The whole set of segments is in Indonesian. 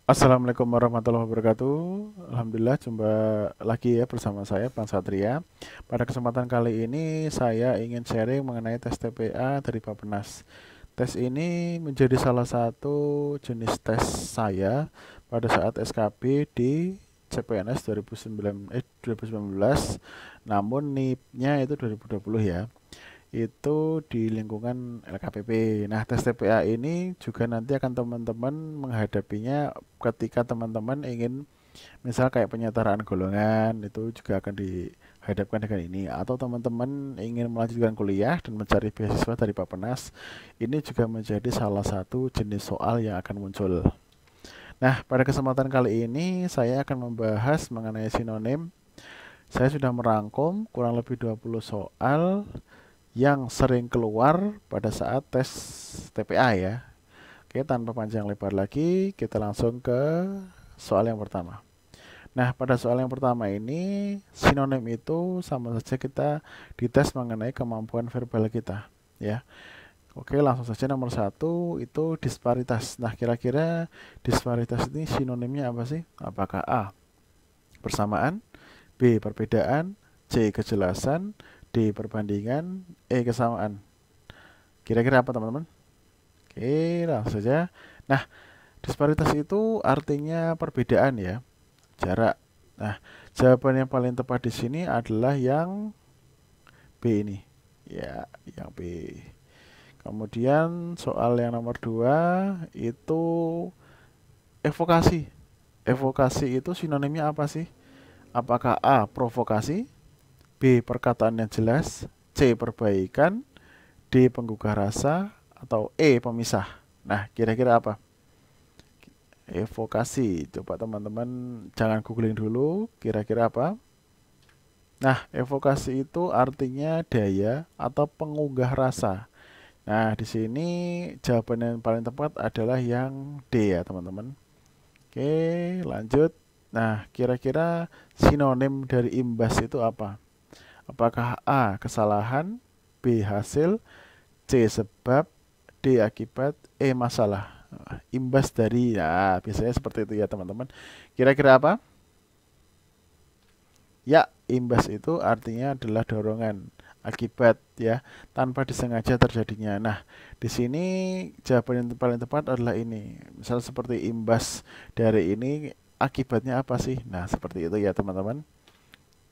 Assalamualaikum warahmatullahi wabarakatuh. Alhamdulillah jumpa lagi ya bersama saya Bang Satria. Pada kesempatan kali ini saya ingin sharing mengenai tes TPA dari Bappenas. Tes ini menjadi salah satu jenis tes saya pada saat SKB di CPNS 2019, namun NIP-nya itu 2020 ya, itu di lingkungan LKPP. Nah, tes TPA ini juga nanti akan teman-teman menghadapinya ketika teman-teman ingin misal kayak penyetaraan golongan, itu juga akan dihadapkan dengan ini, atau teman-teman ingin melanjutkan kuliah dan mencari beasiswa dari Bappenas, ini juga menjadi salah satu jenis soal yang akan muncul. Nah, pada kesempatan kali ini saya akan membahas mengenai sinonim. Saya sudah merangkum kurang lebih 20 soal yang sering keluar pada saat tes TPA ya. Oke, tanpa panjang lebar lagi, kita langsung ke soal yang pertama. Nah, pada soal yang pertama ini, sinonim itu sama saja kita dites mengenai kemampuan verbal kita, ya. Oke, langsung saja nomor satu itu disparitas. Nah, kira-kira disparitas ini sinonimnya apa sih? Apakah A, persamaan, B, perbedaan, C, kejelasan, D, perbandingan, E, kesamaan. Kira-kira apa teman-teman? Oke, langsung saja. Nah, disparitas itu artinya perbedaan ya, jarak. Nah, jawaban yang paling tepat di sini adalah yang B ini. Ya, yang B. Kemudian soal yang nomor 2 itu evokasi. Evokasi itu sinonimnya apa sih? Apakah A, provokasi, B, perkataan yang jelas, C, perbaikan, D, penggugah rasa, atau E, pemisah. Nah, kira-kira apa? Evokasi. Coba teman-teman jangan googling dulu, kira-kira apa? Nah, evokasi itu artinya daya atau pengunggah rasa. Nah, di sini jawaban yang paling tepat adalah yang D ya, teman-teman. Oke, lanjut. Nah, kira-kira sinonim dari imbas itu apa? Apakah A, kesalahan, B, hasil, C, sebab, D, akibat, E, masalah. Imbas dari, ya biasanya seperti itu ya teman-teman. Kira-kira apa? Ya, imbas itu artinya adalah dorongan, akibat ya, tanpa disengaja terjadinya. Nah, di sini jawaban yang paling tepat adalah ini. Misal seperti imbas dari ini, akibatnya apa sih? Nah, seperti itu ya teman-teman.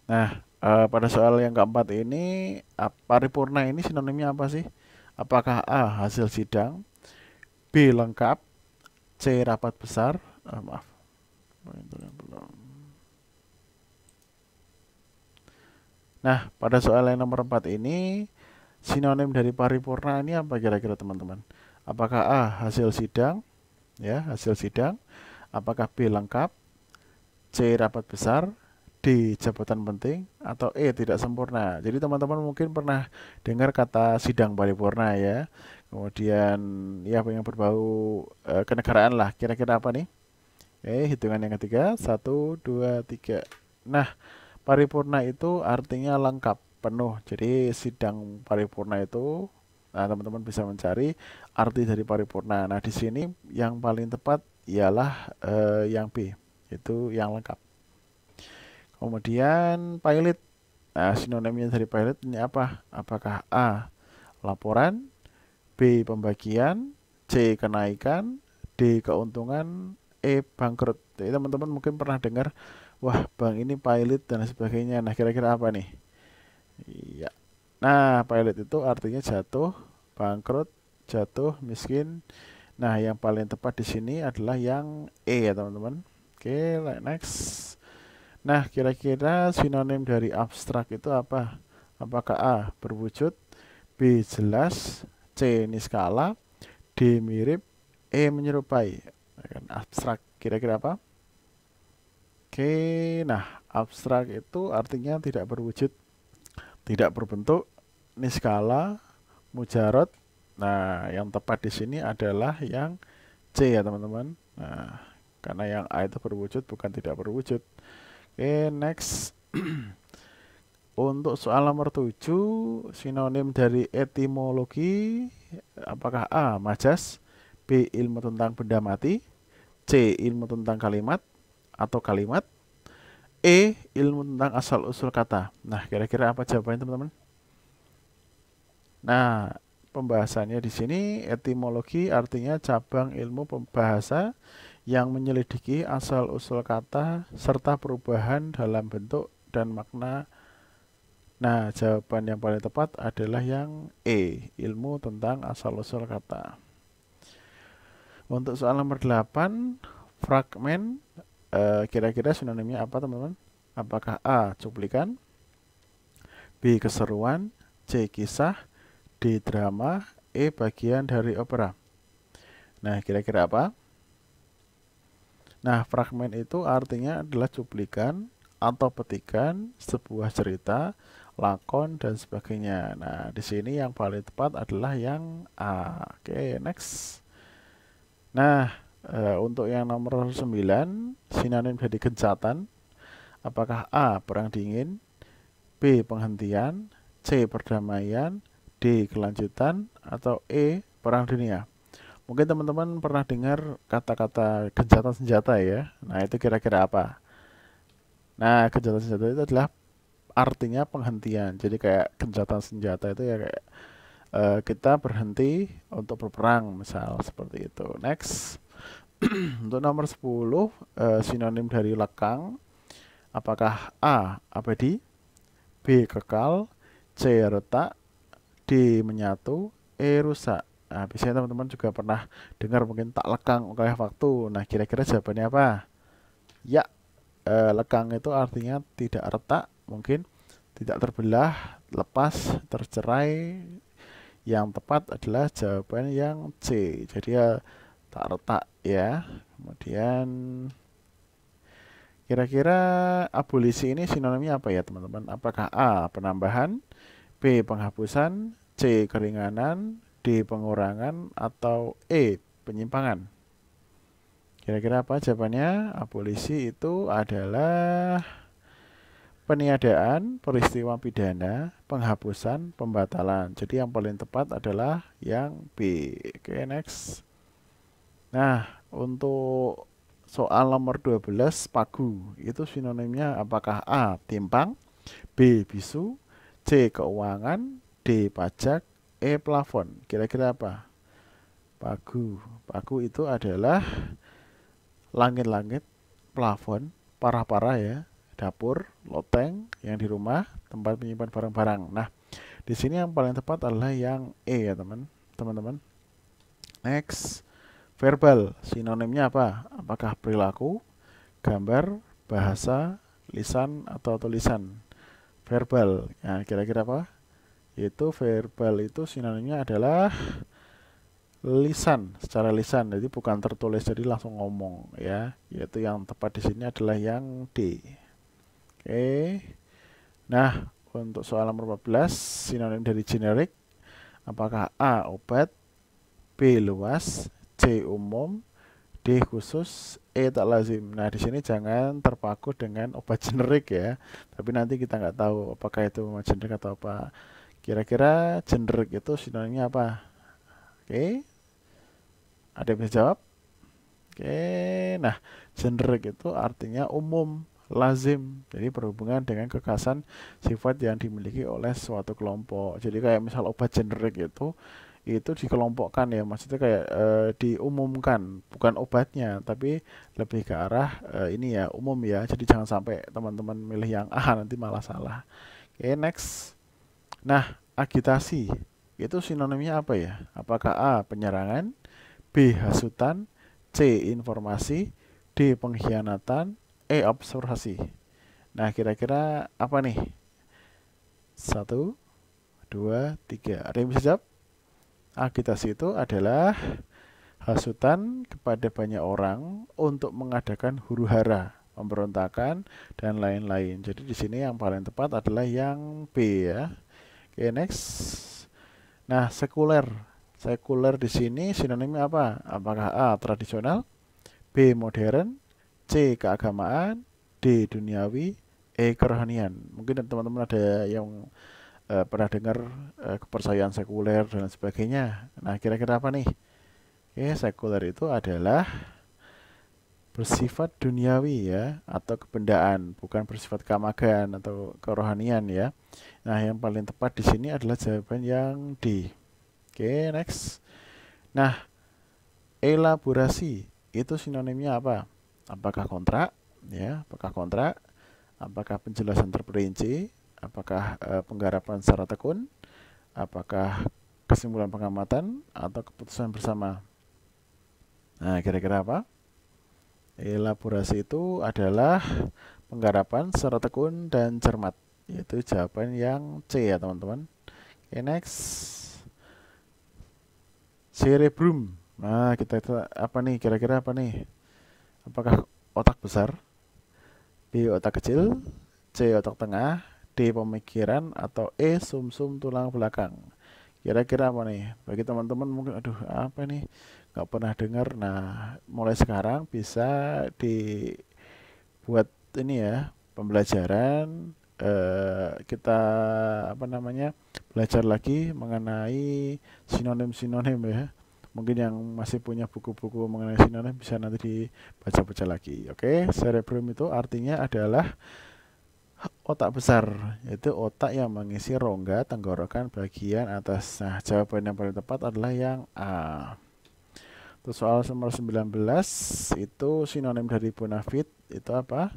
Nah, pada soal yang keempat ini, paripurna ini sinonimnya apa sih? Apakah A, hasil sidang, B, lengkap, C, rapat besar, maaf, Nah, pada soal yang nomor 4 ini, sinonim dari paripurna ini apa kira-kira teman-teman? Apakah A, hasil sidang, ya, hasil sidang, apakah B, lengkap, C, rapat besar, D, jabatan penting, atau E, tidak sempurna. Jadi teman-teman mungkin pernah dengar kata sidang paripurna ya. Kemudian ya yang berbau kenegaraan lah. Kira-kira apa nih? Hitungan yang ketiga, satu, dua, tiga. Nah, paripurna itu artinya lengkap, penuh. Jadi sidang paripurna itu, nah teman-teman bisa mencari arti dari paripurna. Nah, di sini yang paling tepat ialah yang B, itu yang lengkap. Kemudian pilot. Nah, sinonimnya dari pilot ini apa? Apakah A, laporan, B, pembagian, C, kenaikan, D, keuntungan, E, bangkrut. Jadi teman-teman mungkin pernah dengar, wah bank ini pilot dan sebagainya. Nah, kira-kira apa nih? Iya. Nah, pilot itu artinya jatuh, bangkrut, jatuh, miskin. Nah, yang paling tepat di sini adalah yang E ya teman-teman. Oke, next. Nah, kira-kira sinonim dari abstrak itu apa? Apakah A, berwujud, B, jelas, C, niskala, D, mirip, E, menyerupai. Kan abstrak, kira-kira apa? Oke, nah abstrak itu artinya tidak berwujud, tidak berbentuk, niskala, mujarot. Nah, yang tepat di sini adalah yang C ya teman-teman. Nah, karena yang A itu berwujud bukan tidak berwujud. Oke, next. Untuk soal nomor 7, sinonim dari etimologi, apakah A, majas, B, ilmu tentang benda mati, C. Ilmu tentang kalimat atau kalimat. E. Ilmu tentang asal-usul kata. Nah, kira-kira apa jawabannya teman-teman? Nah, pembahasannya di sini etimologi artinya cabang ilmu bahasa yang menyelidiki asal-usul kata serta perubahan dalam bentuk dan makna. Nah, jawaban yang paling tepat adalah yang E, ilmu tentang asal-usul kata. Untuk soal nomor 8, fragmen, kira-kira sinonimnya apa teman-teman? Apakah A, cuplikan, B, keseruan, C, kisah, D, drama, E, bagian dari opera. Nah, kira-kira apa? Nah, fragmen itu artinya adalah cuplikan atau petikan sebuah cerita, lakon, dan sebagainya. Nah, di sini yang paling tepat adalah yang A. Oke, next. Nah, untuk yang nomor 9, sinonim dari kejahatan. Apakah A, perang dingin, B, penghentian, C, perdamaian, D, kelanjutan, atau E, perang dunia? Mungkin teman-teman pernah dengar kata-kata gencatan senjata ya. Nah, itu kira-kira apa? Nah, gencatan senjata itu adalah artinya penghentian. Jadi kayak gencatan senjata itu ya kayak kita berhenti untuk berperang, misal seperti itu. Next. Untuk nomor 10, sinonim dari lekang. Apakah A, abadi, B, kekal, C, retak, D, menyatu, E, rusak? Nah, biasanya teman-teman juga pernah dengar mungkin tak lekang oleh waktu. Nah, kira-kira jawabannya apa? Ya, lekang itu artinya tidak retak, mungkin tidak terbelah, lepas, tercerai. Yang tepat adalah jawaban yang C. Jadi ya tak retak ya. Kemudian kira-kira abolisi ini sinonimnya apa ya teman-teman? Apakah A, penambahan, B, penghapusan, C, keringanan, D, pengurangan, atau E, penyimpangan? Kira-kira apa jawabannya? Abolisi itu adalah peniadaan peristiwa pidana, penghapusan, pembatalan. Jadi yang paling tepat adalah yang B. Oke, next. Nah, untuk soal nomor 12, pagu. Itu sinonimnya apakah A, timpang, B, bisu, C, keuangan, D, pajak, E, plafon. Kira-kira apa? Pagu. Pagu itu adalah langit-langit, plafon, parah-parah ya, dapur, loteng yang di rumah, tempat menyimpan barang-barang. Nah, di sini yang paling tepat adalah yang E ya teman-teman. Next, verbal. Sinonimnya apa? Apakah perilaku, gambar, bahasa, lisan, atau tulisan? Verbal. Nah, kira-kira apa? Itu verbal itu sinonimnya adalah lisan, secara lisan. Jadi bukan tertulis, jadi langsung ngomong ya. Yaitu yang tepat di sini adalah yang D. Oke. Nah, untuk soal nomor 14, sinonim dari generik. Apakah A, obat, B, luas, C, umum, D, khusus, E, tak lazim. Nah, di sini jangan terpaku dengan obat generik ya. Tapi nanti kita nggak tahu apakah itu generik atau apa. Kira-kira generik itu sinonimnya apa? Oke. Ada yang bisa jawab? Oke. Nah, generik itu artinya umum, lazim. Jadi berhubungan dengan kekhasan sifat yang dimiliki oleh suatu kelompok. Jadi kayak misal obat generik itu dikelompokkan ya, maksudnya kayak diumumkan, bukan obatnya, tapi lebih ke arah ini ya, umum ya. Jadi jangan sampai teman-teman milih yang A nanti malah salah. Oke, next. Nah, agitasi itu sinonimnya apa ya? Apakah A, penyerangan, B, hasutan, C, informasi, D, pengkhianatan, E, observasi. Nah, kira-kira apa nih? 1, 2, 3. Ada yang bisa jawab? Agitasi itu adalah hasutan kepada banyak orang untuk mengadakan huru-hara, pemberontakan, dan lain-lain. Jadi di sini yang paling tepat adalah yang B ya. Oke, next. Nah, sekuler. Sekuler di sini sinonimnya apa? Apakah A, tradisional, B, modern, C, keagamaan, D, duniawi, E, kerohanian. Mungkin teman-teman ada yang pernah dengar kepercayaan sekuler dan sebagainya. Nah, kira-kira apa nih? Oke, sekuler itu adalah bersifat duniawi ya, atau kebendaan, bukan bersifat keamagan atau kerohanian ya. Nah, yang paling tepat di sini adalah jawaban yang D. Oke, next. Nah, elaborasi itu sinonimnya apa? Apakah kontrak ya, apakah kontrak, apakah penjelasan terperinci, apakah penggarapan secara tekun, apakah kesimpulan pengamatan, atau keputusan bersama. Nah, kira-kira apa? Elaborasi itu adalah penggarapan secara tekun dan cermat. Yaitu jawaban yang C ya teman-teman. Oke, next. Cerebrum. Nah, kita apa nih? Kira-kira apa nih? Apakah otak besar, B otak kecil, C otak tengah, D pemikiran, atau E sumsum tulang belakang? Kira-kira apa nih? Bagi teman-teman mungkin, aduh apa nih? Nggak pernah dengar. Nah, mulai sekarang bisa dibuat ini ya, pembelajaran. Kita apa namanya, belajar lagi mengenai sinonim-sinonim ya. Mungkin yang masih punya buku-buku mengenai sinonim bisa nanti dibaca-baca lagi. Oke, cerebrum itu artinya adalah otak besar, yaitu otak yang mengisi rongga tenggorokan bagian atas. Nah, jawaban yang paling tepat adalah yang A. Terus soal nomor 19 itu sinonim dari bonafide itu apa?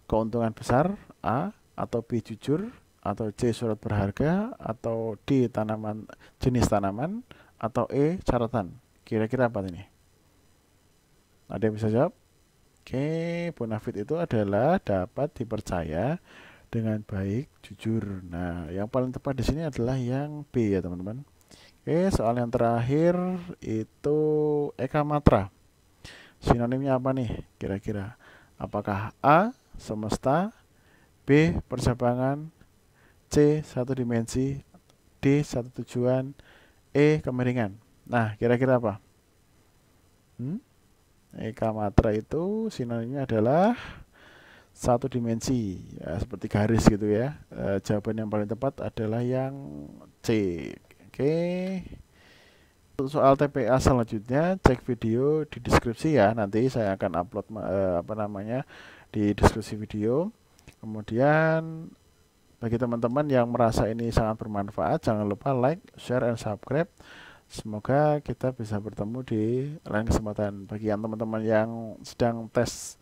Keuntungan besar, A, atau B jujur, atau C surat berharga, atau D tanaman, jenis tanaman, atau E catatan. Kira-kira apa ini? Ada yang bisa jawab? Oke, bonafide itu adalah dapat dipercaya dengan baik, jujur. Nah, yang paling tepat di sini adalah yang B ya teman-teman. Oke, soal yang terakhir itu Eka Matra. Sinonimnya apa nih kira-kira? Apakah A, semesta, B, percabangan, C, satu dimensi, D, satu tujuan, E, kemiringan? Nah, kira-kira apa? Eka Matra itu sinonimnya adalah satu dimensi ya, seperti garis gitu ya. Jawaban yang paling tepat adalah yang C. Oke. Untuk soal TPA selanjutnya cek video di deskripsi ya. Nanti saya akan upload apa namanya di deskripsi video. Kemudian bagi teman-teman yang merasa ini sangat bermanfaat, jangan lupa like, share, and subscribe. Semoga kita bisa bertemu di lain kesempatan. Bagi yang teman-teman yang sedang tes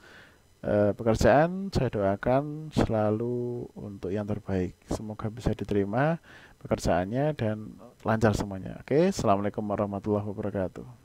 pekerjaan, saya doakan selalu untuk yang terbaik. Semoga bisa diterima pekerjaannya dan lancar semuanya. Oke, assalamualaikum warahmatullahi wabarakatuh.